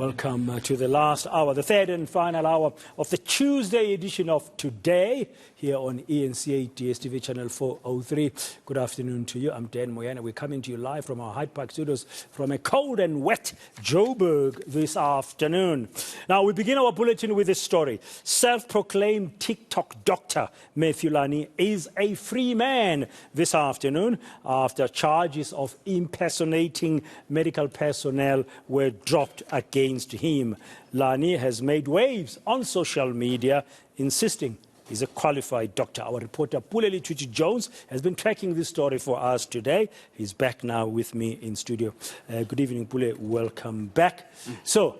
Welcome to the last hour, the third and final hour of the Tuesday edition of Today here on eNCA DSTV channel 403. Good afternoon to you. I'm Dan Moyana. We're coming to you live from our Hyde Park studios from a cold and wet Joburg this afternoon. Now, we begin our bulletin with this story. Self-proclaimed TikTok doctor Matthew Lani is a free man this afternoon after charges of impersonating medical personnel were dropped against him. Lani has made waves on social media, insisting he's a qualified doctor. Our reporter Puleli Tuchi-Jones has been tracking this story for us today. He's back now with me in studio. Good evening, Pule. Welcome back. So,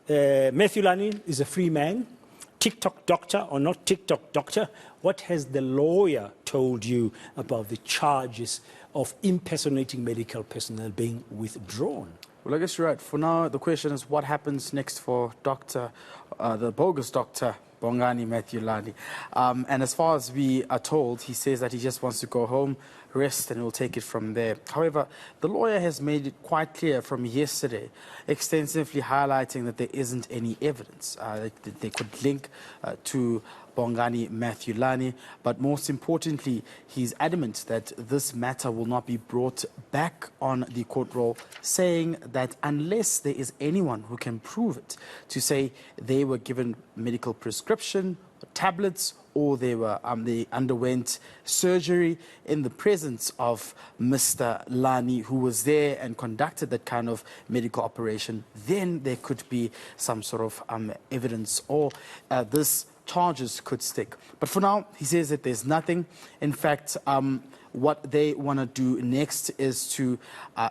Matthew Lani is a free man. TikTok doctor or not TikTok doctor, what has the lawyer told you about the charges of impersonating medical personnel being withdrawn? Well, I guess you're right. For now, the question is what happens next for the bogus doctor, Bongani Matthew Lani. And as far as we are told, he says that he just wants to go home, rest, and we'll take it from there. However, the lawyer has made it quite clear from yesterday, extensively highlighting that there isn't any evidence that they could link to Bongani Matthew Lani, but most importantly, he's adamant that this matter will not be brought back on the court roll, saying that unless there is anyone who can prove it, to say they were given medical prescription, tablets, or they underwent surgery in the presence of Mr. Lani, who was there and conducted that kind of medical operation, then there could be some sort of evidence, or this charges could stick. But for now, he says that there's nothing. In fact, what they want to do next is to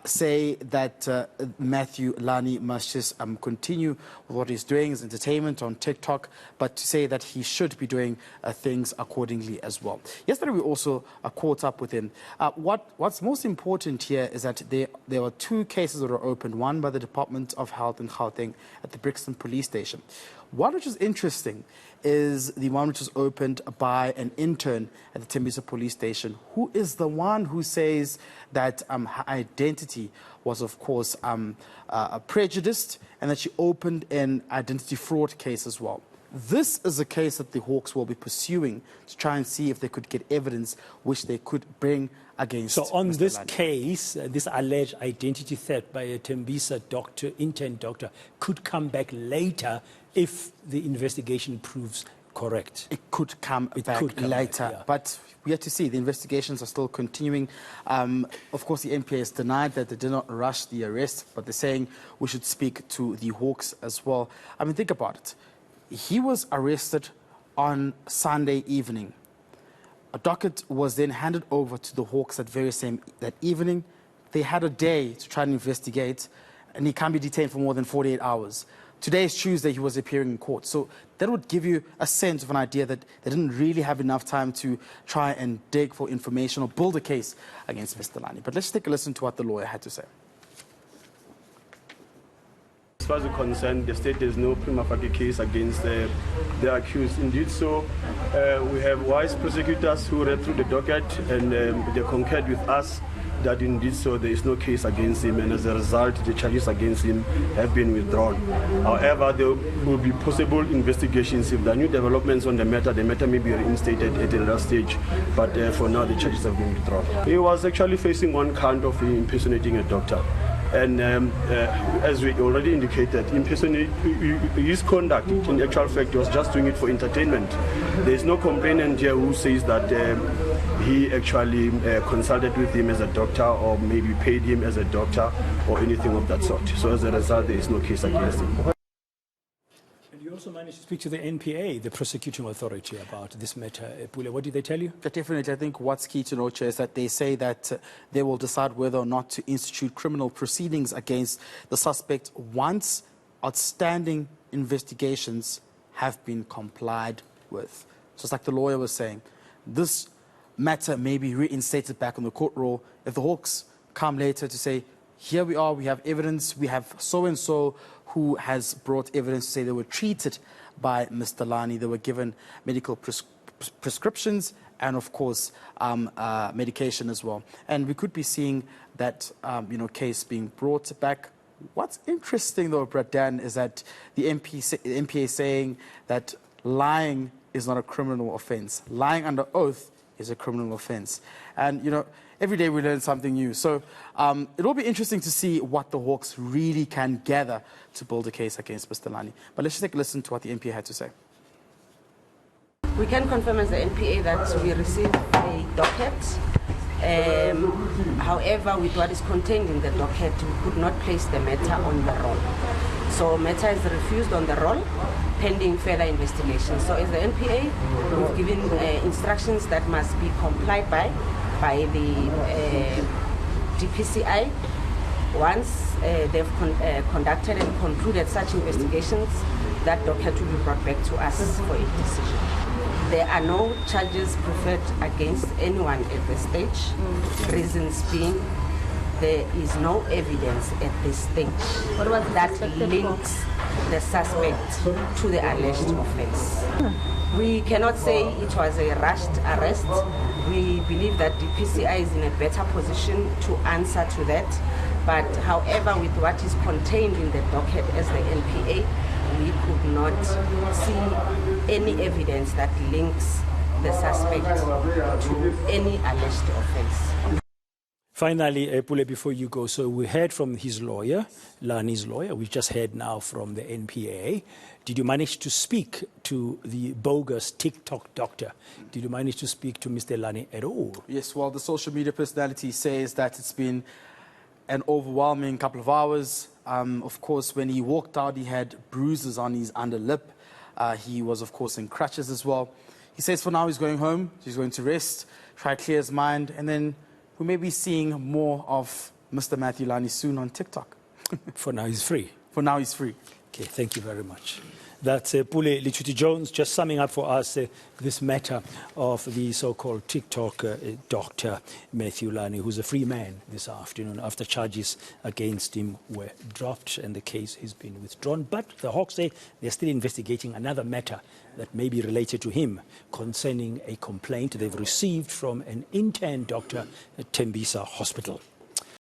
say that Matthew Lani must just continue with what he's doing, his entertainment on TikTok, but to say that he should be doing things accordingly as well. Yesterday, we also caught up with him. What's most important here is that there were two cases that were opened, one by the Department of Health in Gauteng at the Brixton police station. One which is interesting is the one which was opened by an intern at the Tembisa police station, who is the one who says that her identity was, of course, prejudiced, and that she opened an identity fraud case as well. This is a case that the Hawks will be pursuing to try and see if they could get evidence which they could bring against. So on Mr. this Lani. case, this alleged identity theft by a Tembisa intern doctor could come back later if the investigation proves correct. It could come back later, yeah. But we have to see. The investigations are still continuing. Of course, the NPA has denied that they did not rush the arrest, but they're saying we should speak to the Hawks as well. I mean, think about it. He was arrested on Sunday evening. A docket was then handed over to the Hawks that evening. They had a day to try and investigate, and he can't be detained for more than 48 hours. Today is Tuesday, he was appearing in court. So that would give you a sense of an idea that they didn't really have enough time to try and dig for information or build a case against Mr. Lani. But let's take a listen to what the lawyer had to say. As far as we're concerned, the state there's no prima facie case against the accused. Indeed, so we have wise prosecutors who read through the docket, and they concurred with us that indeed so there is no case against him, and as a result the charges against him have been withdrawn. However, there will be possible investigations. If there are new developments on the matter may be reinstated at a later stage, but for now the charges have been withdrawn. He was actually facing one count of impersonating a doctor. And as we already indicated, his conduct, in actual fact, was just doing it for entertainment. There is no complainant here who says that he actually consulted with him as a doctor or maybe paid him as a doctor or anything of that sort. So as a result, there is no case against him. And you also managed to speak to the NPA, the prosecuting authority, about this matter. Pule, what did they tell you? Definitely, I think what's key to note is that they say that they will decide whether or not to institute criminal proceedings against the suspect once outstanding investigations have been complied with. So it's like the lawyer was saying, this matter may be reinstated back on the court roll if the Hawks come later to say, here we are, we have evidence, we have so-and-so who has brought evidence to say they were treated by Mr. Lani, they were given medical prescriptions and, of course, medication as well. And we could be seeing that case being brought back What's interesting, though, Brett Dan, is that the MPA is saying that lying is not a criminal offence. Lying under oath is a criminal offence. And, you know, every day we learn something new. So it will be interesting to see what the Hawks really can gather to build a case against Mr. Lani. But let's just take a listen to what the MPA had to say. We can confirm as the NPA that we received a docket. However, with what is contained in the docket, we could not place the matter on the roll. So matter is refused on the roll, pending further investigation. So as the NPA, we've given instructions that must be complied by the DPCI. Once they've conducted and concluded such investigations, that docket will be brought back to us for a decision. There are no charges preferred against anyone at this stage. Reasons being, there is no evidence at this stage that links the suspect to the alleged offence. We cannot say it was a rushed arrest. We believe that the DPCI is in a better position to answer to that. But however, with what is contained in the docket as the NPA, we could not see any evidence that links the suspect to any alleged offence. Finally, Pule, before you go, so we heard from his lawyer, Lani's lawyer. We've just heard now from the NPA. Did you manage to speak to the bogus TikTok doctor? Did you manage to speak to Mr. Lani at all? Yes, well, the social media personality says that it's been an overwhelming couple of hours. Of course, when he walked out, he had bruises on his underlip. He was, of course, in crutches as well. He says for now he's going home, he's going to rest, try to clear his mind, and then we may be seeing more of Mr. Matthew Lani soon on TikTok. For now, he's free. For now, he's free. Okay, thank you very much. That's Pule Lichuti-Jones just summing up for us this matter of the so-called TikTok doctor Matthew Lani, who's a free man this afternoon after charges against him were dropped and the case has been withdrawn. But the Hawks say they're still investigating another matter that may be related to him concerning a complaint they've received from an intern doctor at Tembisa Hospital.